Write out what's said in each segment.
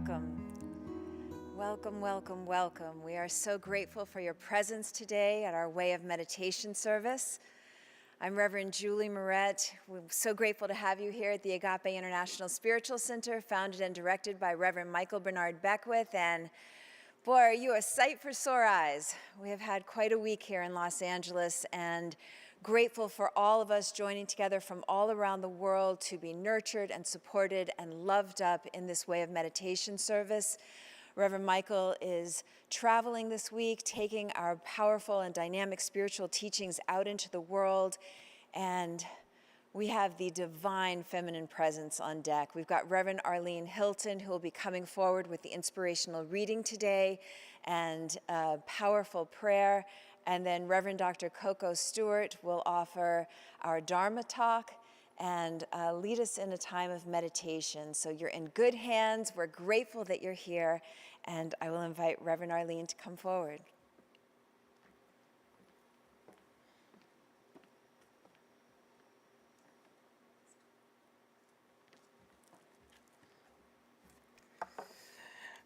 welcome. Welcome, welcome, welcome. We are so grateful for your presence today at our Way of Meditation service. I'm Reverend Julie Moret. We're so grateful to have you here at the Agape International Spiritual Center, founded and directed by Reverend Michael Bernard Beckwith. And boy, are you a sight for sore eyes. We have had quite a week here in Los Angeles, and grateful for all of us joining together from all around the world to be nurtured and supported and loved up in this Way of Meditation service. Reverend Michael is traveling this week, taking our powerful and dynamic spiritual teachings out into the world, and we have the divine feminine presence on deck. We've got Reverend Arlene Hilton, who will be coming forward with the inspirational reading today and a powerful prayer. And then Reverend Dr. Coco Stewart will offer our Dharma talk and lead us in a time of meditation. So you're in good hands. We're grateful that you're here. And I will invite Reverend Arlene to come forward.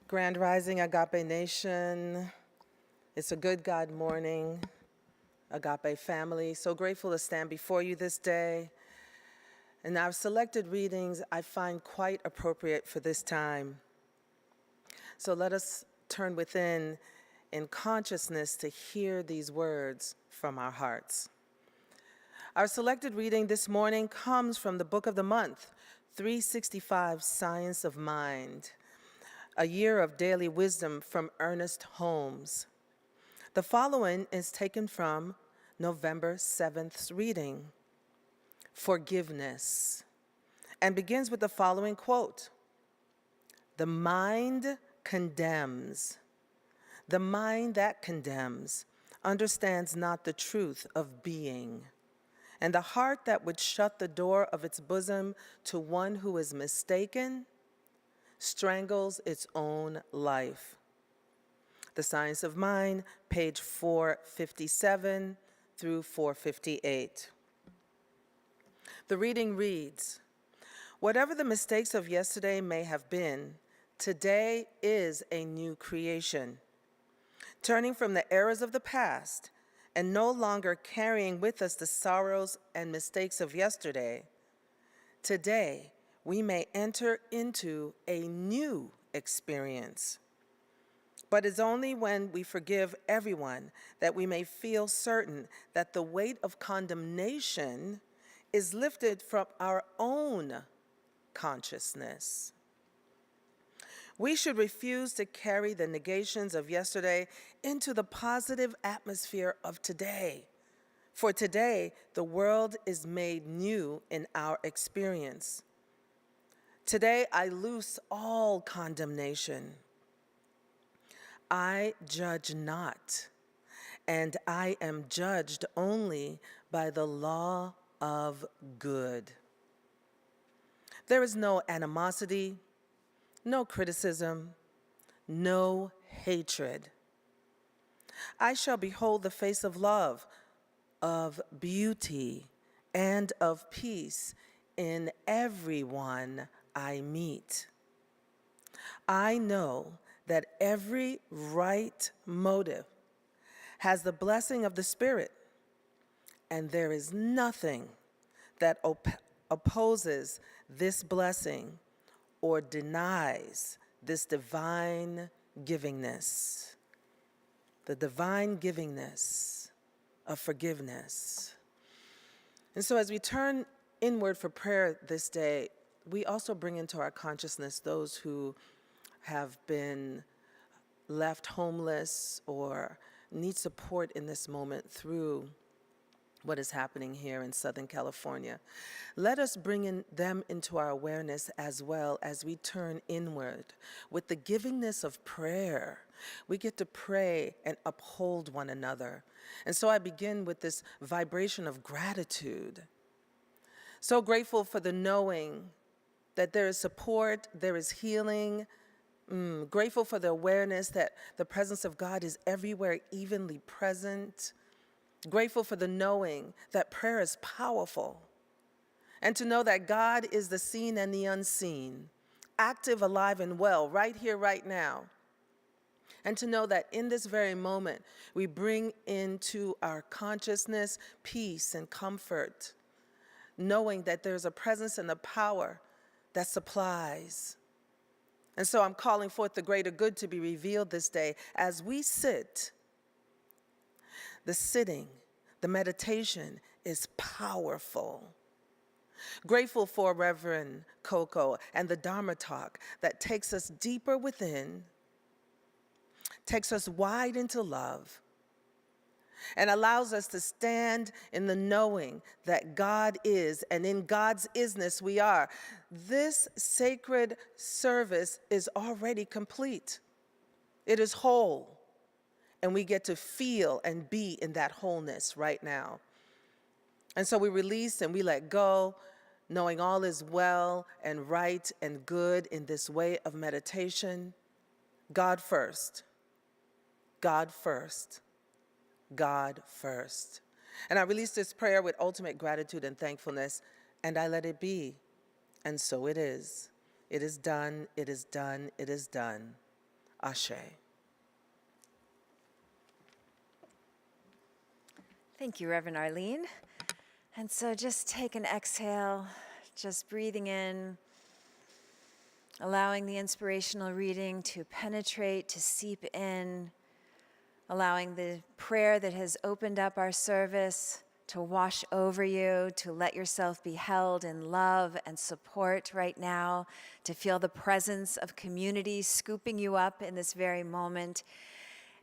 Grand Rising Agape Nation. It's a good God morning, Agape family. So grateful to stand before you this day. And our selected readings I find quite appropriate for this time. So let us turn within in consciousness to hear these words from our hearts. Our selected reading this morning comes from the book of the month, 365 Science of Mind, a year of daily wisdom from Ernest Holmes. The following is taken from November 7th's reading, Forgiveness, and begins with the following quote: "The mind condemns. The mind that condemns understands not the truth of being, and the heart that would shut the door of its bosom to one who is mistaken strangles its own life." The Science of Mind, page 457 through 458. The reading reads, "Whatever the mistakes of yesterday may have been, today is a new creation. Turning from the errors of the past and no longer carrying with us the sorrows and mistakes of yesterday, today we may enter into a new experience. But it's only when we forgive everyone that we may feel certain that the weight of condemnation is lifted from our own consciousness. We should refuse to carry the negations of yesterday into the positive atmosphere of today. For today, the world is made new in our experience. Today, I loose all condemnation. I judge not, and I am judged only by the law of good. There is no animosity, no criticism, no hatred. I shall behold the face of love, of beauty, and of peace in everyone I meet. I know that every right motive has the blessing of the Spirit, and there is nothing that opposes this blessing or denies this divine givingness, the divine givingness of forgiveness." And so as we turn inward for prayer this day, we also bring into our consciousness those who have been left homeless or need support in this moment through what is happening here in Southern California. Let us bring them into our awareness as well as we turn inward. With the givingness of prayer, we get to pray and uphold one another. And so I begin with this vibration of gratitude. So grateful for the knowing that there is support, there is healing. Grateful for the awareness that the presence of God is everywhere, evenly present. Grateful for the knowing that prayer is powerful. And to know that God is the seen and the unseen, active, alive, and well, right here, right now. And to know that in this very moment, we bring into our consciousness peace and comfort, knowing that there's a presence and a power that supplies. And so I'm calling forth the greater good to be revealed this day as we sit. The sitting, the meditation is powerful. Grateful for Reverend Coco and the Dharma talk that takes us deeper within, takes us wide into love, and allows us to stand in the knowing that God is, and in God's isness we are. This sacred service is already complete. It is whole, and we get to feel and be in that wholeness right now. And so we release and we let go, knowing all is well and right and good in this way of meditation. God first, God first, God first. And I release this prayer with ultimate gratitude and thankfulness, and I let it be. And so it is. It is done, it is done, it is done. Ashe. Thank you, Reverend Arlene. And so just take an exhale, just breathing in, allowing the inspirational reading to penetrate, to seep in, allowing the prayer that has opened up our service to wash over you, to let yourself be held in love and support right now, to feel the presence of community scooping you up in this very moment.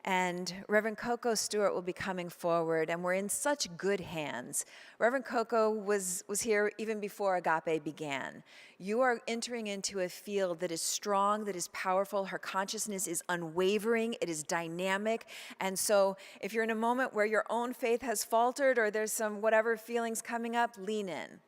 And Reverend Coco Stewart will be coming forward, and we're in such good hands. Reverend Coco was here even before Agape began. You are entering into a field that is strong, that is powerful. Her consciousness is unwavering, it is dynamic. And so if you're in a moment where your own faith has faltered or there's some whatever feelings coming up, lean in.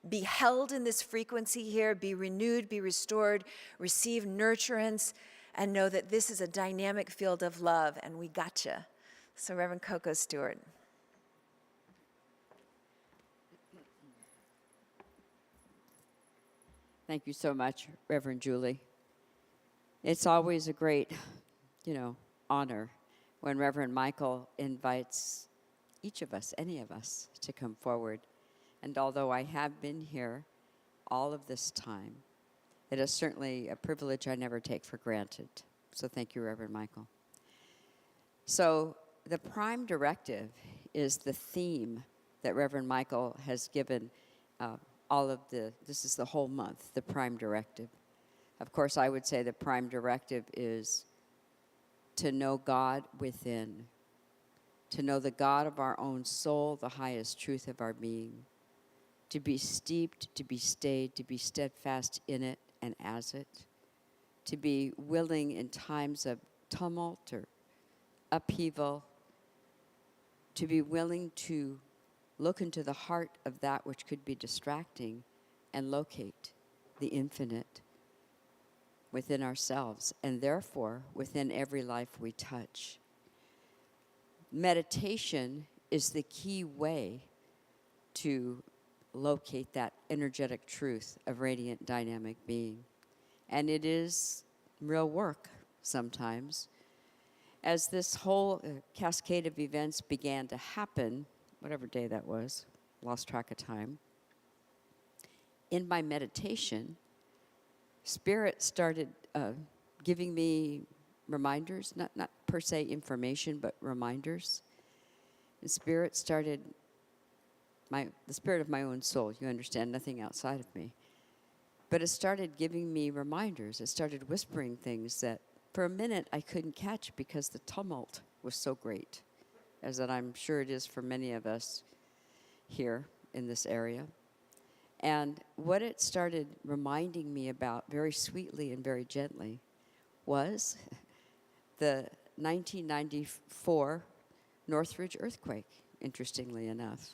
Be held in this frequency here, be renewed, be restored, receive nurturance, and know that this is a dynamic field of love, and we gotcha. So Reverend Coco Stewart. Thank you so much, Reverend Julie. It's always a great, honor when Reverend Michael invites each of us, any of us, to come forward. And although I have been here all of this time, it is certainly a privilege I never take for granted. So thank you, Reverend Michael. So the prime directive is the theme that Reverend Michael has given this is the whole month, the prime directive. Of course, I would say the prime directive is to know God within, to know the God of our own soul, the highest truth of our being, to be steeped, to be stayed, to be steadfast in it and as it, to be willing in times of tumult or upheaval, to be willing to look into the heart of that which could be distracting and locate the infinite within ourselves and therefore within every life we touch. Meditation is the key way to locate that energetic truth of radiant dynamic being. And it is real work sometimes. As this whole cascade of events began to happen, whatever day that was, lost track of time, in my meditation, Spirit started giving me reminders, not per se information, but reminders. And Spirit started, the spirit of my own soul, you understand, nothing outside of me. But it started giving me reminders. It started whispering things that for a minute I couldn't catch because the tumult was so great, as that I'm sure it is for many of us here in this area. And what it started reminding me about very sweetly and very gently was the 1994 Northridge earthquake, interestingly enough.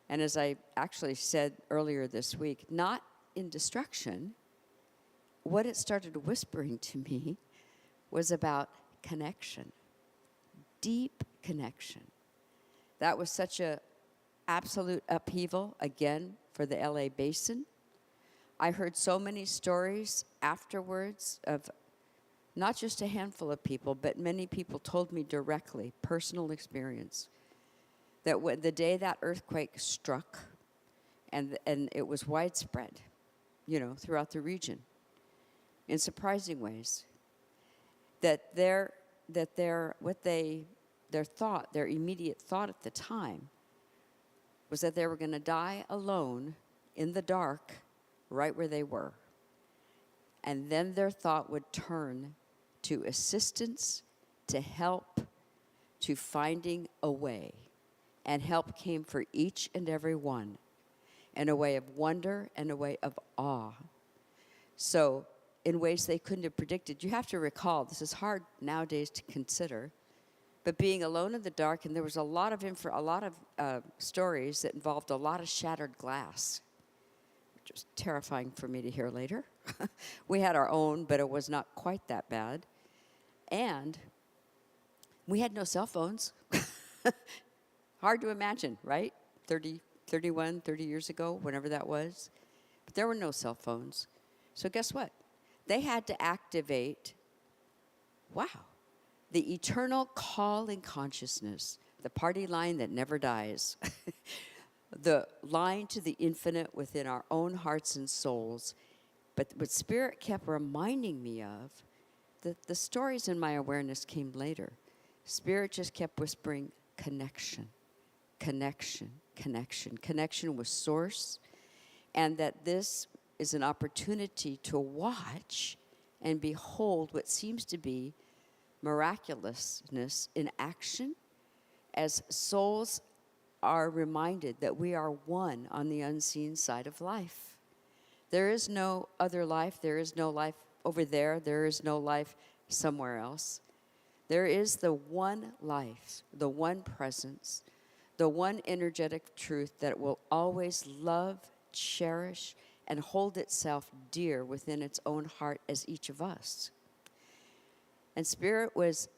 And as I actually said earlier this week, not in destruction, what it started whispering to me was about connection, deep connection. That was such a absolute upheaval, again, for the LA basin. I heard so many stories afterwards of not just a handful of people, but many people told me directly, personal experience, that when the day that earthquake struck, and it was widespread, throughout the region, in surprising ways, their immediate thought at the time was that they were going to die alone in the dark right where they were. And then their thought would turn to assistance, to help, to finding a way. And help came for each and every one in a way of wonder and a way of awe. So in ways they couldn't have predicted. You have to recall, this is hard nowadays to consider, but being alone in the dark, and there was a lot of stories that involved a lot of shattered glass, which was terrifying for me to hear later. We had our own, but it was not quite that bad. And we had no cell phones. Hard to imagine, right? 30 years ago, whenever that was. But there were no cell phones. So guess what? They had to activate, the eternal calling consciousness, the party line that never dies, the line to the infinite within our own hearts and souls. But what Spirit kept reminding me of, the stories in my awareness came later. Spirit just kept whispering, connection, connection, connection, connection with Source, and that this is an opportunity to watch and behold what seems to be miraculousness in action as souls are reminded that we are one on the unseen side of life. There is no other life. There is no life over there. There is no life somewhere else. There is the one life, the one presence, the one energetic truth that will always love, cherish, and hold itself dear within its own heart as each of us. And Spirit was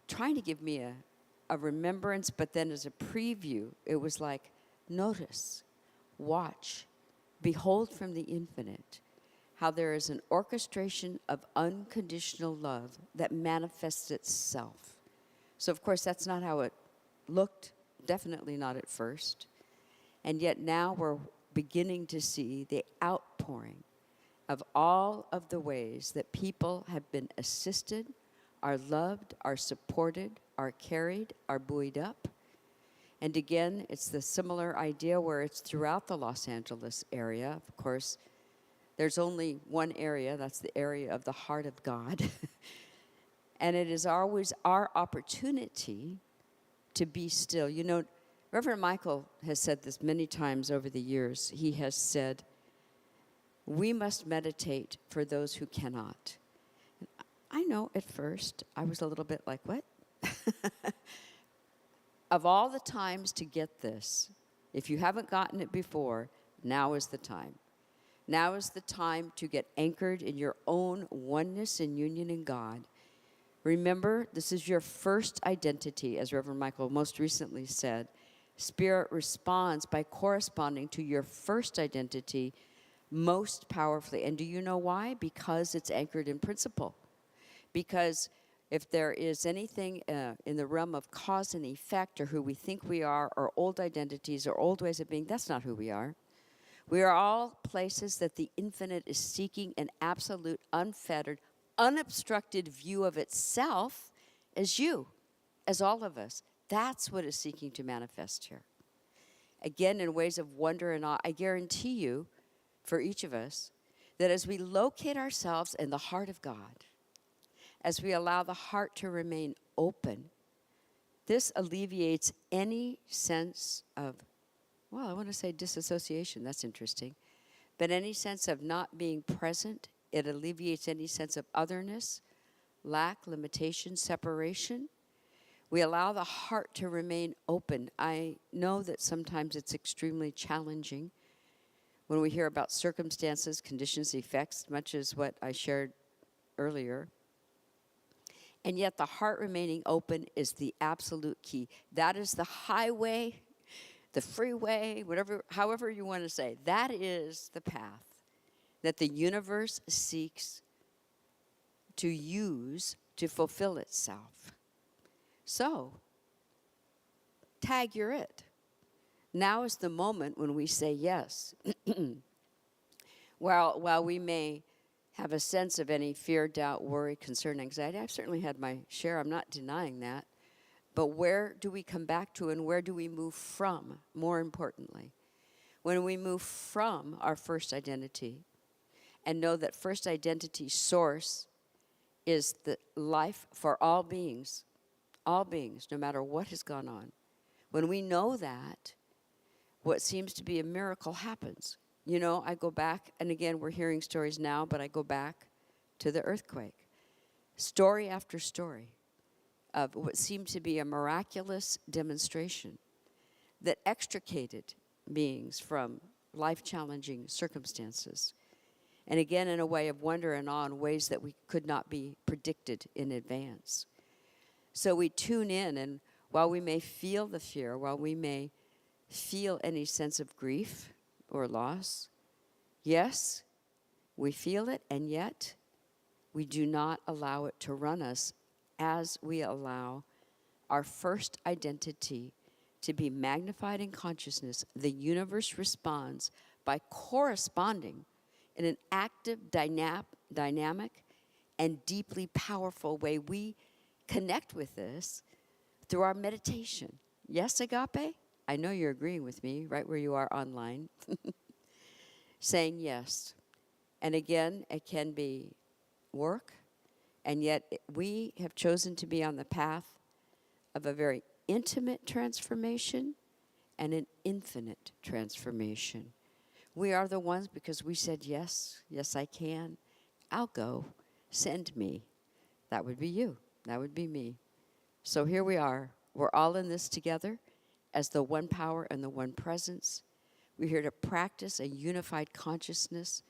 trying to give me a remembrance, but then as a preview, it was like, notice, watch, behold from the infinite, how there is an orchestration of unconditional love that manifests itself. So, of course, that's not how it looked, definitely not at first. And yet now we're beginning to see the outpouring of all of the ways that people have been assisted, are loved, are supported, are carried, are buoyed up. And again, it's the similar idea where it's throughout the Los Angeles area. Of course, there's only one area, that's the area of the heart of God. And it is always our opportunity to be still. You know, Reverend Michael has said this many times over the years. He has said, we must meditate for those who cannot. And I know at first I was a little bit like, what? Of all the times to get this, if you haven't gotten it before, now is the time. Now is the time to get anchored in your own oneness and union in God. Remember, this is your first identity, as Reverend Michael most recently said. Spirit responds by corresponding to your first identity most powerfully. And do you know why? Because it's anchored in principle. Because if there is anything in the realm of cause and effect, or who we think we are, or old identities, or old ways of being, that's not who we are. We are all places that the infinite is seeking an absolute, unfettered, unobstructed view of itself as you, as all of us. That's what is seeking to manifest here. Again, in ways of wonder and awe, I guarantee you, for each of us, that as we locate ourselves in the heart of God, as we allow the heart to remain open, this alleviates any sense of, well, I want to say disassociation, that's interesting, but any sense of not being present. It alleviates any sense of otherness, lack, limitation, separation. We allow the heart to remain open. I know that sometimes it's extremely challenging when we hear about circumstances, conditions, effects, much as what I shared earlier. And yet the heart remaining open is the absolute key. That is the highway, the freeway, whatever, however you want to say. That is the path that the universe seeks to use to fulfill itself. So, tag you're it. Now is the moment when we say yes. While we may have a sense of any fear, doubt, worry, concern, anxiety, I've certainly had my share. I'm not denying that. But where do we come back to, and where do we move from, more importantly? When we move from our first identity and know that first identity source is the life for all beings, no matter what has gone on. When we know that, what seems to be a miracle happens. You know, I go back, and again, we're hearing stories now, but I go back to the earthquake. Story after story of what seemed to be a miraculous demonstration that extricated beings from life-challenging circumstances. And again, in a way of wonder and awe in ways that we could not be predicted in advance. So we tune in, and while we may feel the fear, while we may feel any sense of grief or loss, yes, we feel it, and yet we do not allow it to run us as we allow our first identity to be magnified in consciousness. The universe responds by corresponding in an active, dynamic, and deeply powerful way. We connect with this through our meditation. Yes, Agape? I know you're agreeing with me right where you are online. Saying yes. And again, it can be work, and yet we have chosen to be on the path of a very intimate transformation and an infinite transformation. We are the ones because we said, yes, yes I can. I'll go. Send me. That would be you. That would be me. So here we are. We're all in this together as the one power and the one presence. We're here to practice a unified consciousness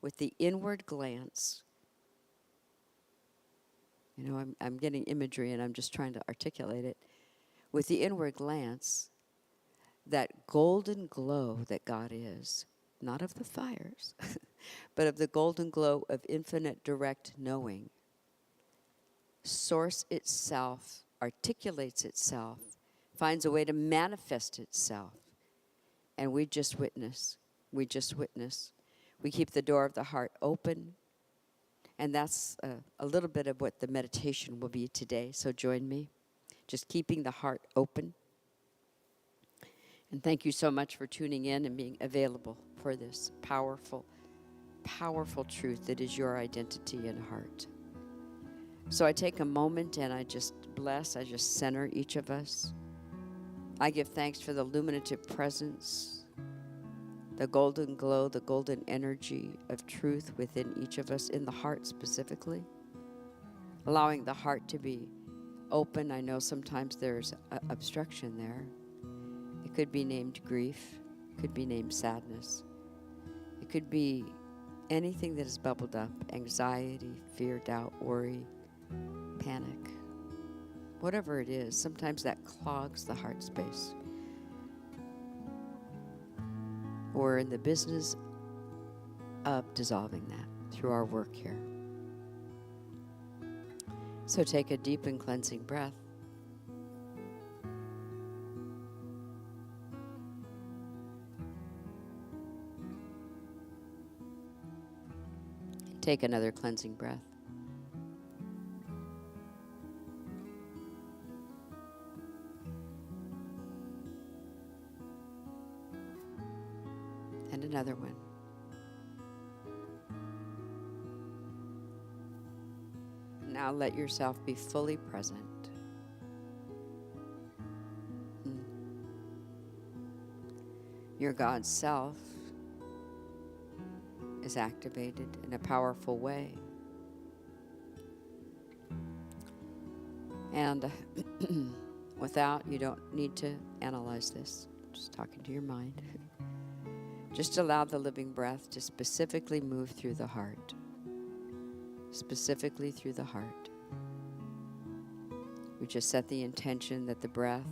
with the inward glance. You know, I'm getting imagery and I'm just trying to articulate it. With the inward glance, that golden glow that God is, not of the fires, but of the golden glow of infinite direct knowing, source itself, articulates itself, finds a way to manifest itself. And we just witness. We just witness. We keep the door of the heart open. And that's a little bit of what the meditation will be today. So join me. Just keeping the heart open. And thank you so much for tuning in and being available for this powerful, powerful truth that is your identity and heart. So I take a moment and I just bless, I just center each of us. I give thanks for the illuminative presence, the golden glow, the golden energy of truth within each of us, in the heart specifically. Allowing the heart to be open. I know sometimes there's obstruction there. It could be named grief. It could be named sadness. It could be anything that has bubbled up. Anxiety, fear, doubt, worry, panic. Whatever it is, sometimes that clogs the heart space. We're in the business of dissolving that through our work here. So take a deep and cleansing breath. Take another cleansing breath. And another one. Now let yourself be fully present. Your God self is activated in a powerful way. And without, you don't need to analyze this. Just talking to your mind. Just allow the living breath to specifically move through the heart. Specifically through the heart. We just set the intention that the breath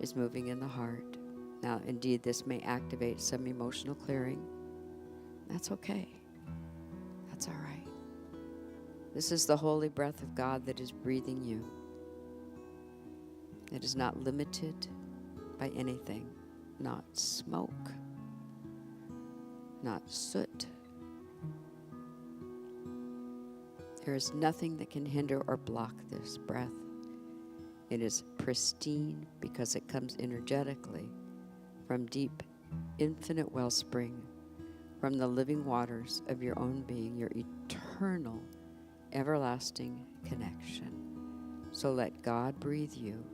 is moving in the heart. Now, indeed, this may activate some emotional clearing. That's okay. This is the holy breath of God that is breathing you. It is not limited by anything, not smoke, not soot. There is nothing that can hinder or block this breath. It is pristine because it comes energetically from deep, infinite wellspring, from the living waters of your own being, your eternal, everlasting connection. So let God breathe you.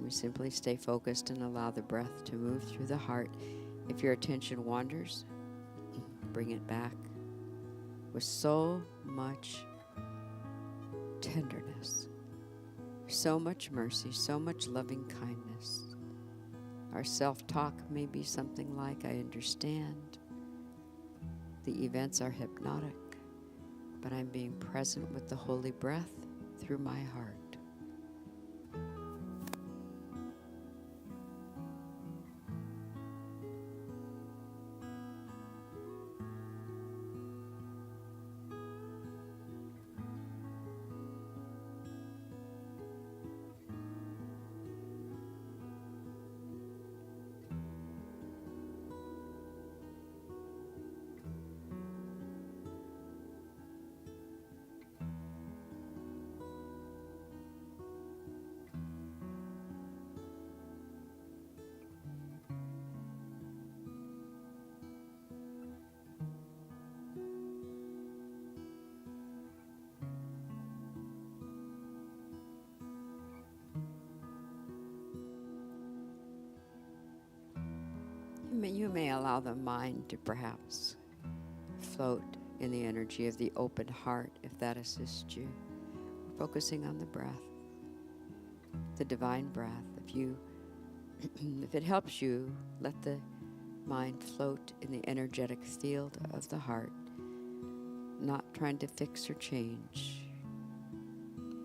We simply stay focused and allow the breath to move through the heart. If your attention wanders, bring it back with so much tenderness, so much mercy, so much loving kindness. Our self-talk may be something like, I understand. The events are hypnotic, but I'm being present with the holy breath through my heart. You may allow the mind to perhaps float in the energy of the open heart if that assists you. Focusing on the breath, the divine breath. If it helps you, let the mind float in the energetic field of the heart, not trying to fix or change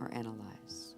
or analyze.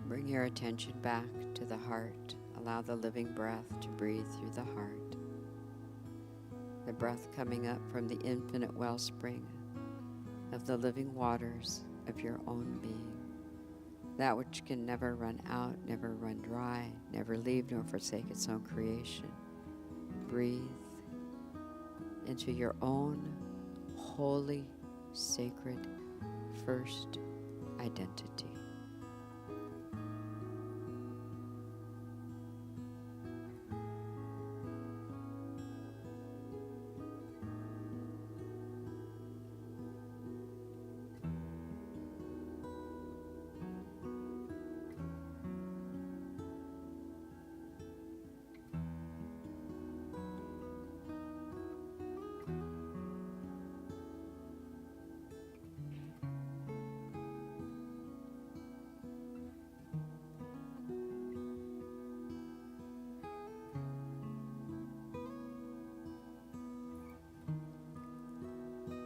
Bring your attention back to the heart. Allow the living breath to breathe through the heart. The breath coming up from the infinite wellspring of the living waters of your own being. that which can never run out, never run dry, never leave nor forsake its own creation. Breathe into your own holy, sacred, first identity.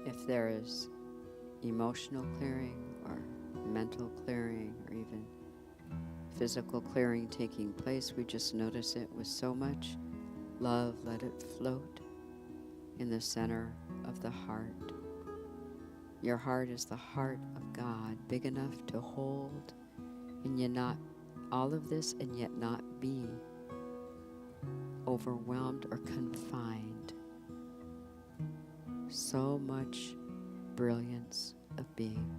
If there is emotional clearing or mental clearing or even physical clearing taking place, we just notice it with so much love. Let it float in the center of the heart. Your heart is the heart of God, big enough to hold, and yet not all of this, and yet not be overwhelmed or confined. So much brilliance of being.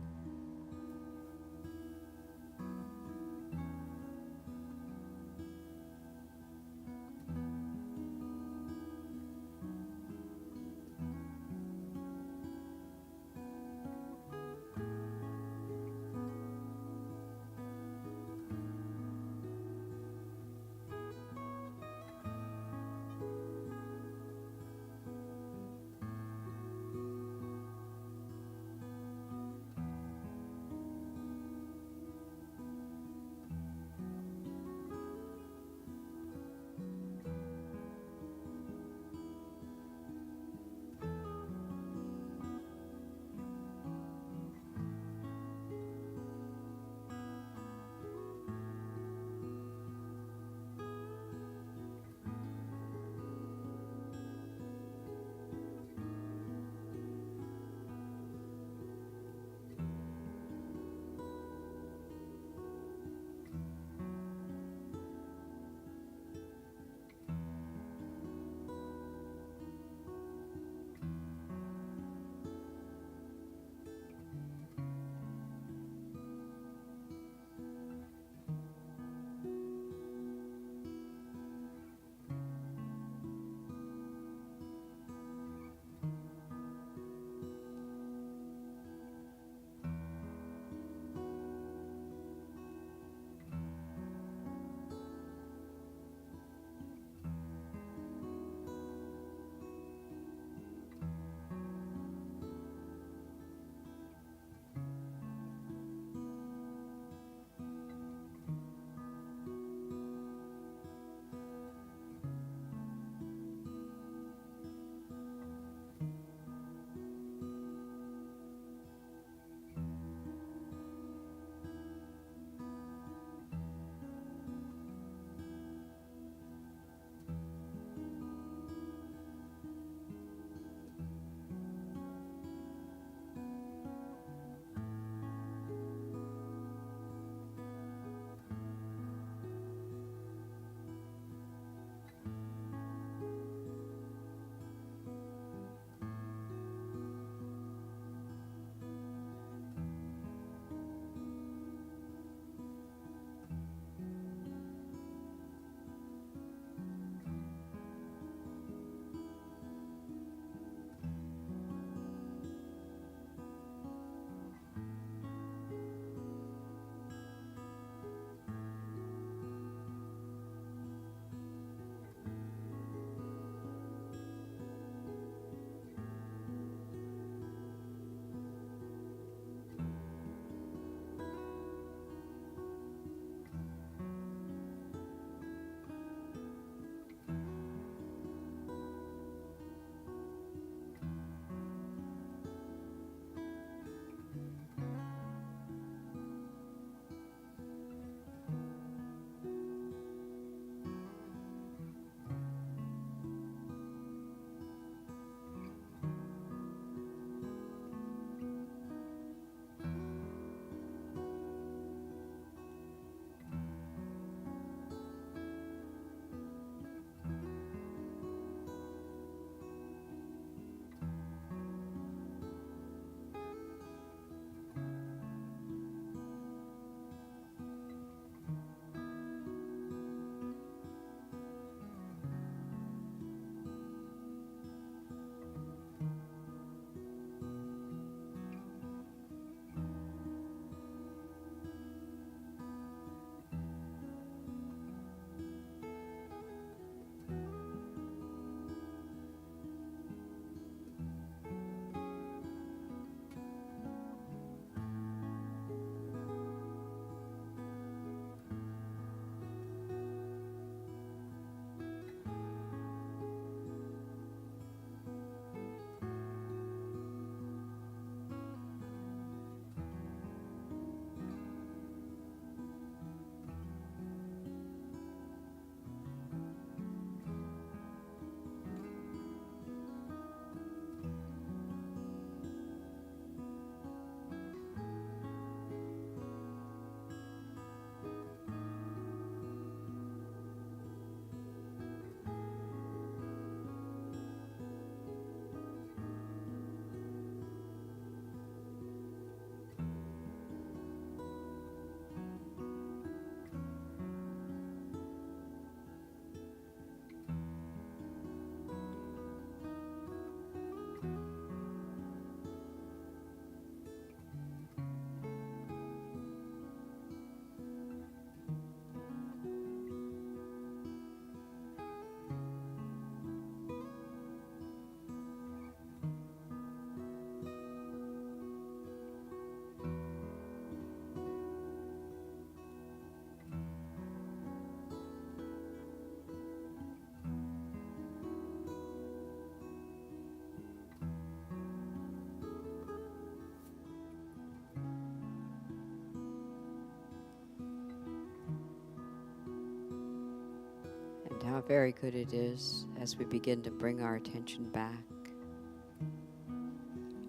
very good it is as we begin to bring our attention back.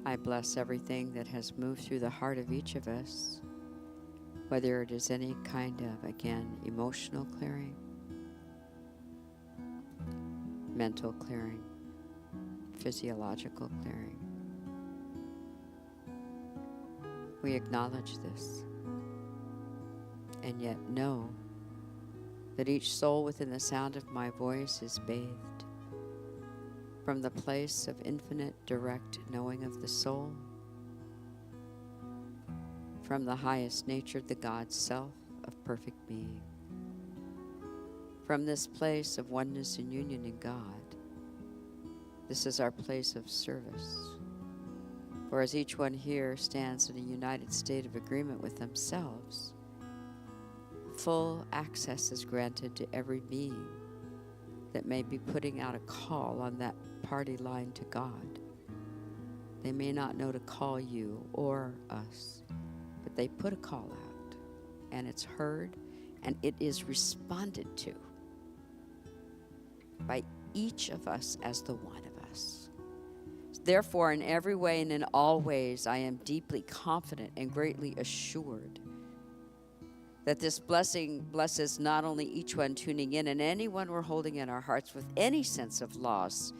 I bless everything that has moved through the heart of each of us, whether it is any kind of, again, emotional clearing, mental clearing, physiological clearing. We acknowledge this, and yet know that each soul within the sound of my voice is bathed from the place of infinite direct knowing of the soul, from the highest nature, the God self of perfect being. From this place of oneness and union in God, this is our place of service. For as each one here stands in a united state of agreement with themselves, full access is granted to every being that may be putting out a call on that party line to God. They may not know to call you or us, but they put a call out, and it's heard, and it is responded to by each of us as the one of us. Therefore, in every way and in all ways, I am deeply confident and greatly assured that this blessing blesses not only each one tuning in and anyone we're holding in our hearts with any sense of loss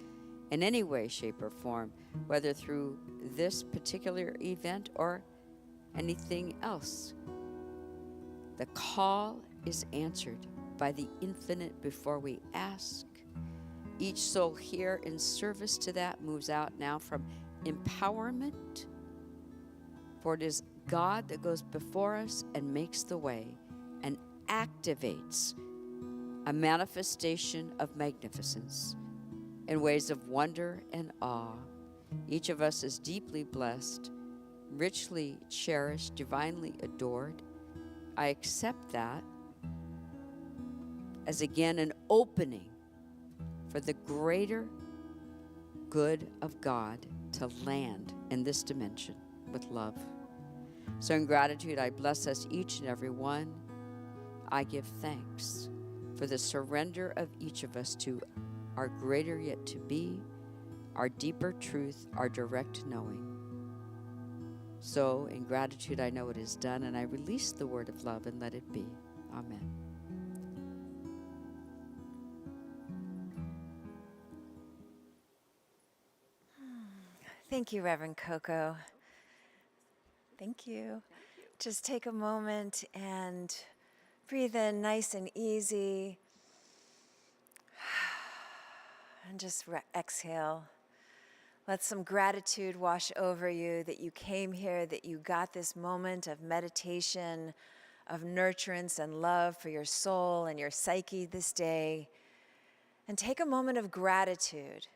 in any way, shape, or form, whether through this particular event or anything else. The call is answered by the infinite before we ask. Each soul here in service to that moves out now from empowerment, for it is God that goes before us and makes the way and activates a manifestation of magnificence in ways of wonder and awe. Each of us is deeply blessed, richly cherished, divinely adored. I accept that as again an opening for the greater good of God to land in this dimension with love. So in gratitude, I bless us each and every one. I give thanks for the surrender of each of us to our greater yet to be, our deeper truth, our direct knowing. So in gratitude, I know it is done, and I release the word of love and let it be. Amen. Thank you, Reverend Coco. Thank you. Just take a moment and breathe in nice and easy. And just exhale. Let some gratitude wash over you that you came here, that you got this moment of meditation, of nurturance and love for your soul and your psyche this day. And take a moment of gratitude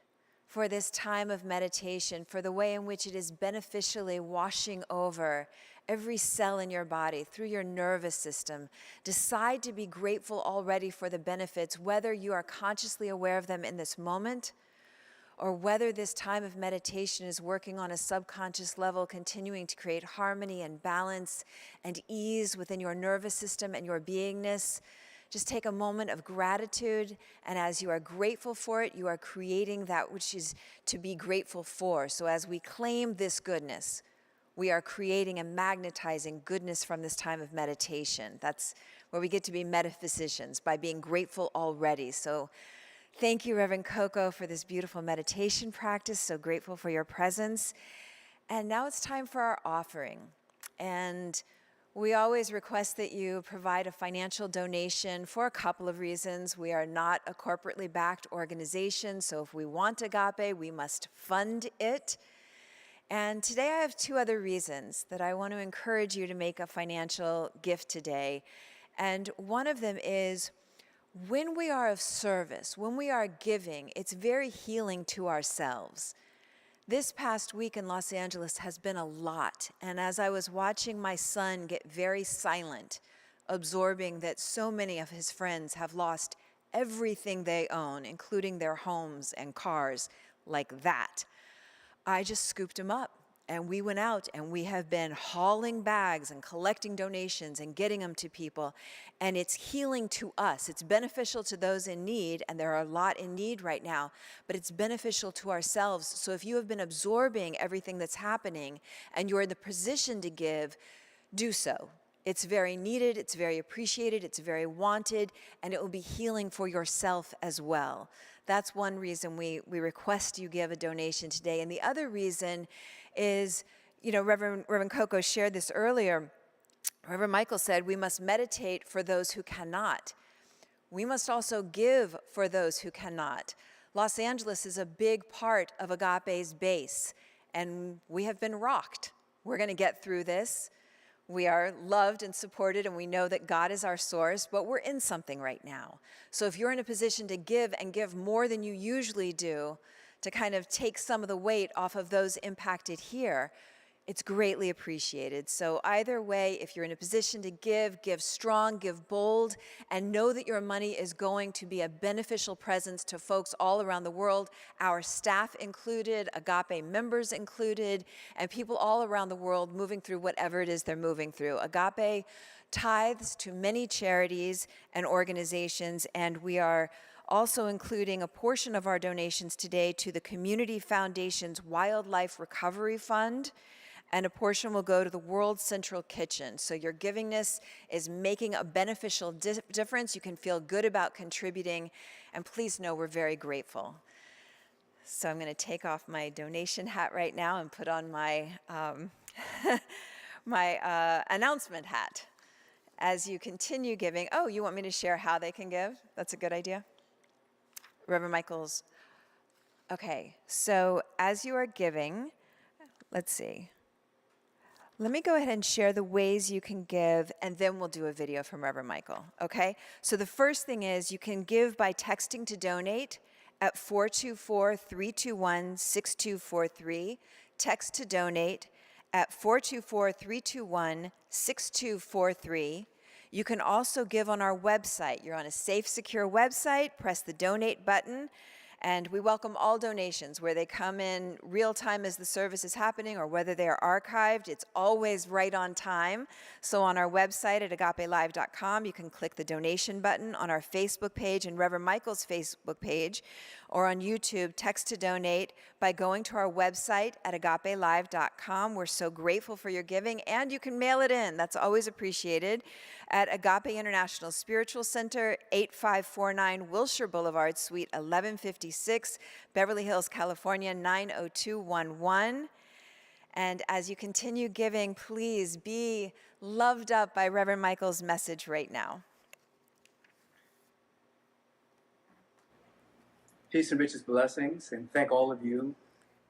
for this time of meditation, for the way in which it is beneficially washing over every cell in your body, through your nervous system. Decide to be grateful already for the benefits, whether you are consciously aware of them in this moment, or whether this time of meditation is working on a subconscious level, continuing to create harmony and balance and ease within your nervous system and your beingness. Just take a moment of gratitude, and as you are grateful for it, you are creating that which is to be grateful for. So as we claim this goodness, we are creating and magnetizing goodness from this time of meditation. That's where we get to be metaphysicians, by being grateful already. So thank you, Reverend Coco, for this beautiful meditation practice. So grateful for your presence. And now it's time for our offering. And we always request that you provide a financial donation for a couple of reasons. We are not a corporately backed organization, so if we want Agape, we must fund it. And today I have two other reasons that I want to encourage you to make a financial gift today. And one of them is, when we are of service, when we are giving, it's very healing to ourselves. This past week in Los Angeles has been a lot, and as I was watching my son get very silent, absorbing that so many of his friends have lost everything they own, including their homes and cars, like that, I just scooped him up. And we went out and we have been hauling bags and collecting donations and getting them to people. And it's healing to us. It's beneficial to those in need, and there are a lot in need right now, but it's beneficial to ourselves. So if you have been absorbing everything that's happening and you're in the position to give, do so. It's very needed, it's very appreciated, it's very wanted, and it will be healing for yourself as well. That's one reason we request you give a donation today. And the other reason is, Reverend Coco shared this earlier. Reverend Michael said, we must meditate for those who cannot. We must also give for those who cannot. Los Angeles is a big part of Agape's base, and we have been rocked. We're going to get through this. We are loved and supported, and we know that God is our source, but we're in something right now. So if you're in a position to give and give more than you usually do, to kind of take some of the weight off of those impacted here, it's greatly appreciated. So either way, if you're in a position to give strong, give bold, and know that your money is going to be a beneficial presence to folks all around the world, our staff included, Agape members included, and people all around the world moving through whatever it is they're moving through. Agape tithes to many charities and organizations, and we are also including a portion of our donations today to the Community Foundation's Wildlife Recovery Fund, and a portion will go to the World Central Kitchen. So your givingness is making a beneficial difference. You can feel good about contributing, and please know we're very grateful. So I'm going to take off my donation hat right now and put on my my announcement hat. As you continue giving, you want me to share how they can give? That's a good idea. Reverend Michael's. Okay, so as you are giving, let's see. Let me go ahead and share the ways you can give, and then we'll do a video from Reverend Michael, okay? So the first thing is you can give by texting to donate at 424-321-6243. Text to donate at 424-321-6243. You can also give on our website. You're on a safe, secure website. Press the donate button. And we welcome all donations, where they come in real time as the service is happening or whether they are archived. It's always right on time. So on our website at agapelive.com, you can click the donation button. On our Facebook page and Reverend Michael's Facebook page, or on YouTube, text to donate by going to our website at agapelive.com. We're so grateful for your giving, and you can mail it in. That's always appreciated. At Agape International Spiritual Center, 8549 Wilshire Boulevard, Suite 1156, Beverly Hills, California, 90211. And as you continue giving, please be loved up by Reverend Michael's message right now. Peace and richest blessings, and thank all of you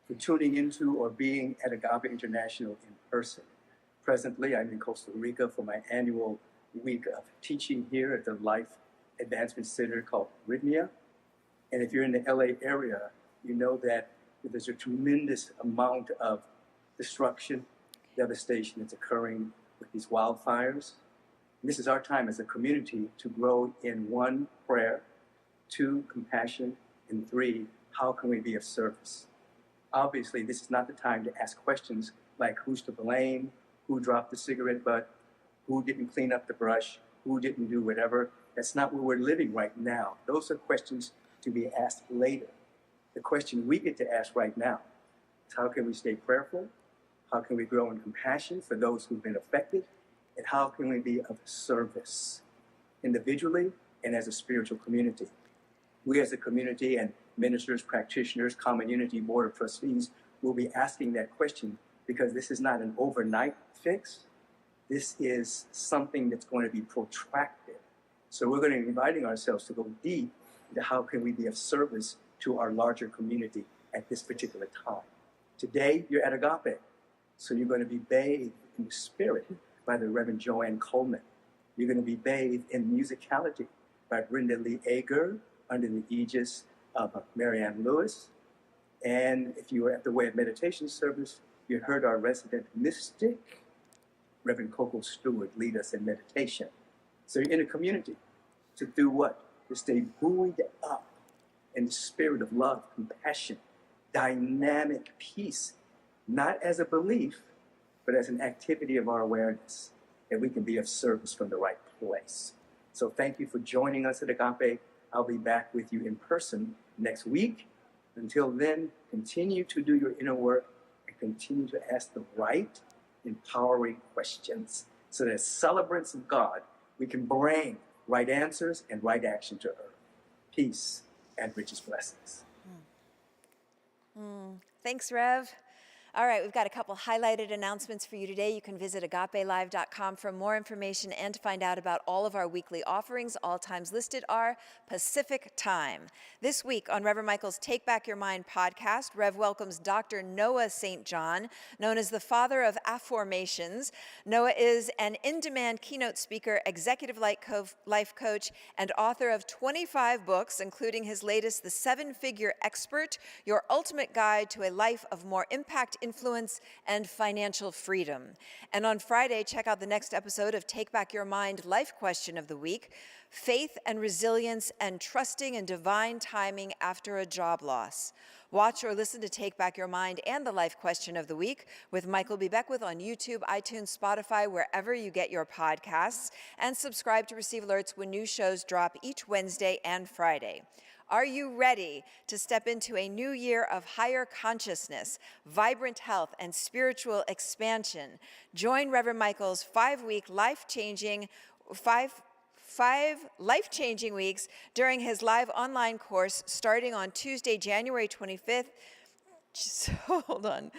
for tuning into or being at Agape International in person. Presently, I'm in Costa Rica for my annual week of teaching here at the Life Advancement Center called Rhythmia. And if you're in the LA area, you know that there's a tremendous amount of destruction, devastation that's occurring with these wildfires. And this is our time as a community to grow in 1, prayer, 2, compassion, and 3, how can we be of service? Obviously, this is not the time to ask questions like who's to blame, who dropped the cigarette butt, who didn't clean up the brush, who didn't do whatever. That's not where we're living right now. Those are questions to be asked later. The question we get to ask right now is how can we stay prayerful? How can we grow in compassion for those who've been affected? And how can we be of service individually and as a spiritual community? We as a community and ministers, practitioners, Common Unity Board of Trustees will be asking that question, because this is not an overnight fix. This is something that's going to be protracted. So we're going to be inviting ourselves to go deep into how can we be of service to our larger community at this particular time. Today, you're at Agape, so you're going to be bathed in the spirit by the Reverend Joanne Coleman. You're going to be bathed in musicality by Brenda Lee Ager, under the aegis of Marianne Lewis. And if you were at the Way of Meditation service, you heard our resident mystic, Reverend Coco Stewart, lead us in meditation. So you're in a community to do what? To stay buoyed up in the spirit of love, compassion, dynamic peace, not as a belief, but as an activity of our awareness, that we can be of service from the right place. So thank you for joining us at Agape. I'll be back with you in person next week. Until then, continue to do your inner work and continue to ask the right, empowering questions so that as celebrants of God, we can bring right answers and right action to earth. Peace and richest blessings. Thanks, Rev. All right, we've got a couple highlighted announcements for you today. You can visit agapelive.com for more information and to find out about all of our weekly offerings. All times listed are Pacific Time. This week on Reverend Michael's Take Back Your Mind podcast, Rev welcomes Dr. Noah St. John, known as the father of afformations. Noah is an in-demand keynote speaker, executive life coach, and author of 25 books, including his latest, The Seven-Figure Expert, Your Ultimate Guide to a Life of More Impact, Influence, and Financial Freedom. And on Friday, check out the next episode of Take Back Your Mind Life Question of the Week, Faith and Resilience and Trusting in Divine Timing After a Job Loss. Watch or listen to Take Back Your Mind and the Life Question of the Week with Michael B. Beckwith on YouTube, iTunes, Spotify, wherever you get your podcasts, and subscribe to receive alerts when new shows drop each Wednesday and Friday. Are you ready to step into a new year of higher consciousness, vibrant health, and spiritual expansion? Join Reverend Michael's five life-changing weeks during his live online course starting on Tuesday, January 25th. Hold on.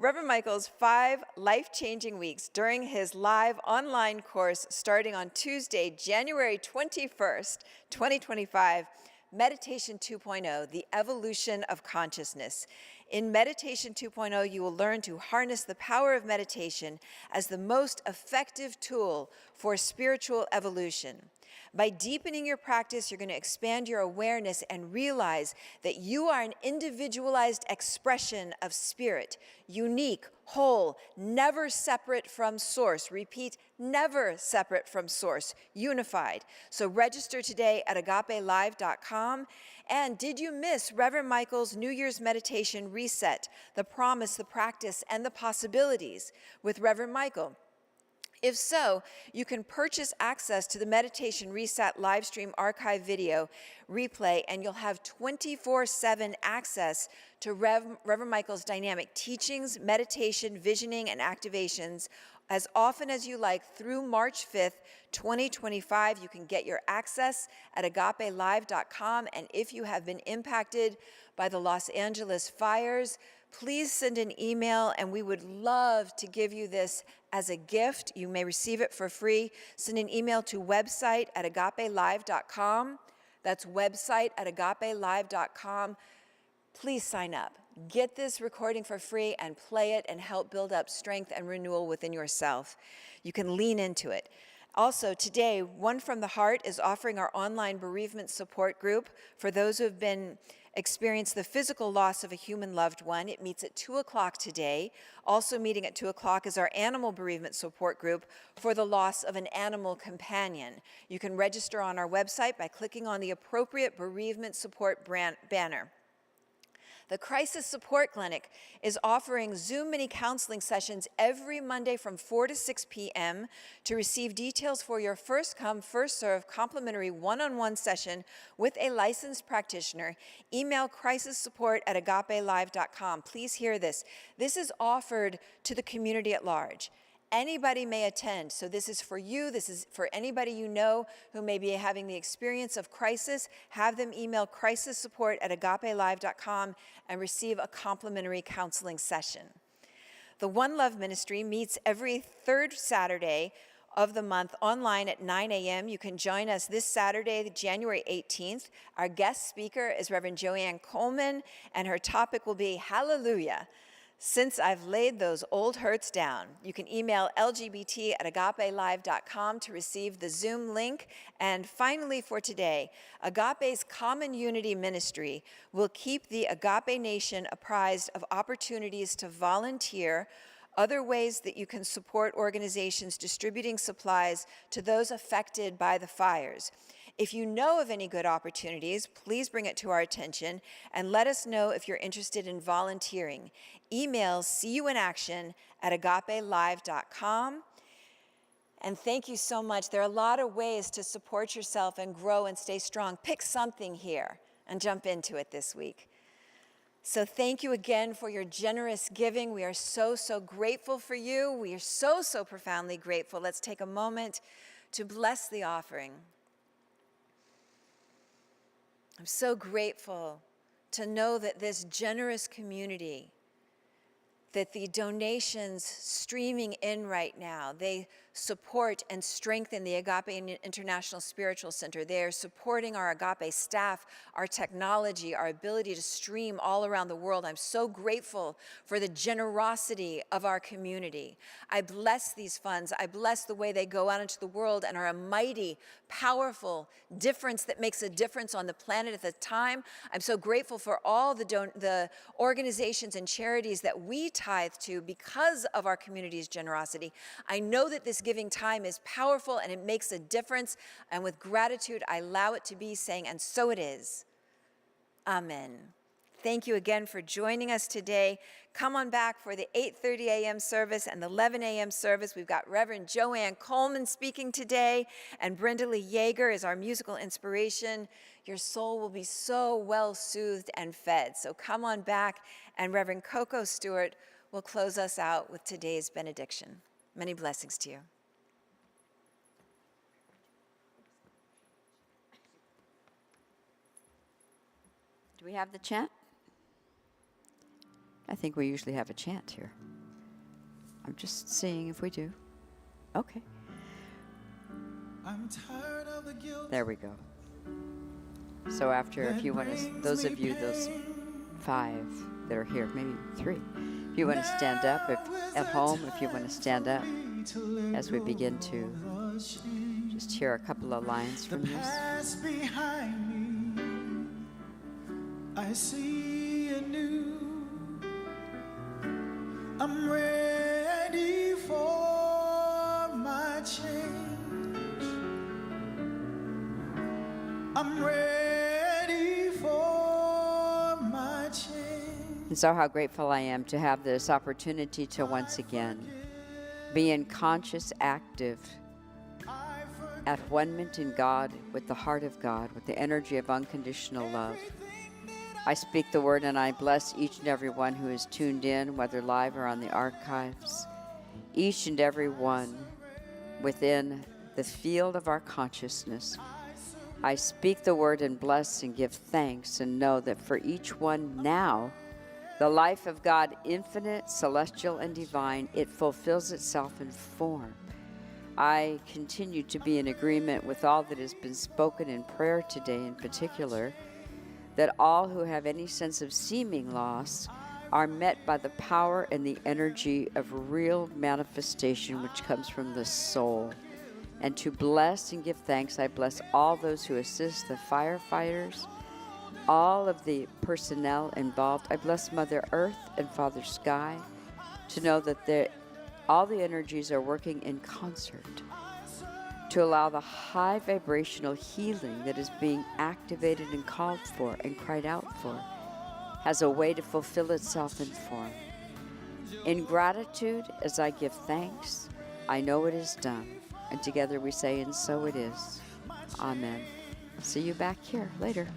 Reverend Michael's 5 life-changing weeks during his live online course starting on Tuesday, January 21st, 2025, Meditation 2.0, The Evolution of Consciousness. In Meditation 2.0, you will learn to harness the power of meditation as the most effective tool for spiritual evolution. By deepening your practice, you're going to expand your awareness and realize that you are an individualized expression of spirit, unique, whole, never separate from source. Repeat, never separate from source, unified. So register today at agapelive.com. And did you miss Reverend Michael's New Year's Meditation Reset, the promise, the practice, and the possibilities with Reverend Michael? If so, you can purchase access to the Meditation Reset live stream archive video replay, and you'll have 24/7 access to Reverend Michael's dynamic teachings, meditation, visioning, and activations as often as you like through March 5th, 2025. You can get your access at agapelive.com, and if you have been impacted by the Los Angeles fires, please send an email, and we would love to give you this as a gift. You may receive it for free. Send an email to website at agapelive.com. That's website at agapelive.com. Please sign up. Get this recording for free and play it and help build up strength and renewal within yourself. You can lean into it. Also, today, One from the Heart is offering our online bereavement support group for those who have experienced the physical loss of a human loved one. It meets at 2 o'clock today. Also meeting at 2 o'clock is our animal bereavement support group for the loss of an animal companion. You can register on our website by clicking on the appropriate bereavement support banner. The Crisis Support Clinic is offering Zoom mini counseling sessions every Monday from 4 to 6 p.m. To receive details for your first come, first serve complimentary one-on-one session with a licensed practitioner, email crisissupport@agapelive.com. Please hear this. This is offered to the community at large. Anybody may attend, so this is for you, this is for anybody you know who may be having the experience of crisis. Have them email crisissupport@agapelive.com and receive a complimentary counseling session. The One Love Ministry meets every third Saturday of the month online at 9 a.m. You can join us this Saturday, January 18th. Our guest speaker is Reverend Joanne Coleman, and her topic will be Hallelujah, Since I've Laid Those Old Hurts Down. You can email lgbt@agapelive.com to receive the Zoom link. And finally for today, Agape's Common Unity Ministry will keep the Agape Nation apprised of opportunities to volunteer, other ways that you can support organizations distributing supplies to those affected by the fires. If you know of any good opportunities, please bring it to our attention and let us know if you're interested in volunteering. Email seeyouinaction@agapelive.com. And thank you so much. There are a lot of ways to support yourself and grow and stay strong. Pick something here and jump into it this week. So thank you again for your generous giving. We are so, so grateful for you. We are so, so profoundly grateful. Let's take a moment to bless the offering. I'm so grateful to know that this generous community, that the donations streaming in right now, they support and strengthen the Agape International Spiritual Center. They are supporting our Agape staff, our technology, our ability to stream all around the world. I'm so grateful for the generosity of our community. I bless these funds. I bless the way they go out into the world and are a mighty, powerful difference that makes a difference on the planet at the time. I'm so grateful for all the organizations and charities that we tithe to because of our community's generosity. I know that this giving time is powerful and it makes a difference. And with gratitude, I allow it to be, saying, and so it is. Amen. Thank you again for joining us today. Come on back for the 8:30 a.m. service and the 11 a.m. service. We've got Reverend Joanne Coleman speaking today, and Brenda Lee Yeager is our musical inspiration. Your soul will be so well soothed and fed. So come on back, and Reverend Coco Stewart will close us out with today's benediction. Many blessings to you. Do we have the chant? I think we usually have a chant here. I'm just seeing if we do. Okay. I'm tired of the guilt. There we go. So after, if you want to, those of you, those 5 that are here, maybe 3, if you want to stand up, if at home, if you want to stand up as we begin to just hear a couple of lines from this. Past behind me, I see anew. I'm ready for my change. I'm ready for my change. And so how grateful I am to have this opportunity to once again be in conscious, active, at one-ment in God, with the heart of God, with the energy of unconditional love. I speak the word and I bless each and every one who is tuned in, whether live or on the archives. Each and every one within the field of our consciousness. I speak the word and bless and give thanks and know that for each one now, the life of God, infinite, celestial, and divine, it fulfills itself in form. I continue to be in agreement with all that has been spoken in prayer today in particular, that all who have any sense of seeming loss are met by the power and the energy of real manifestation which comes from the soul. And to bless and give thanks, I bless all those who assist the firefighters, all of the personnel involved. I bless Mother Earth and Father Sky to know that all the energies are working in concert to allow the high vibrational healing that is being activated and called for and cried out for has a way to fulfill itself in form. In gratitude, as I give thanks, I know it is done. And together we say, and so it is. Amen. See you back here later.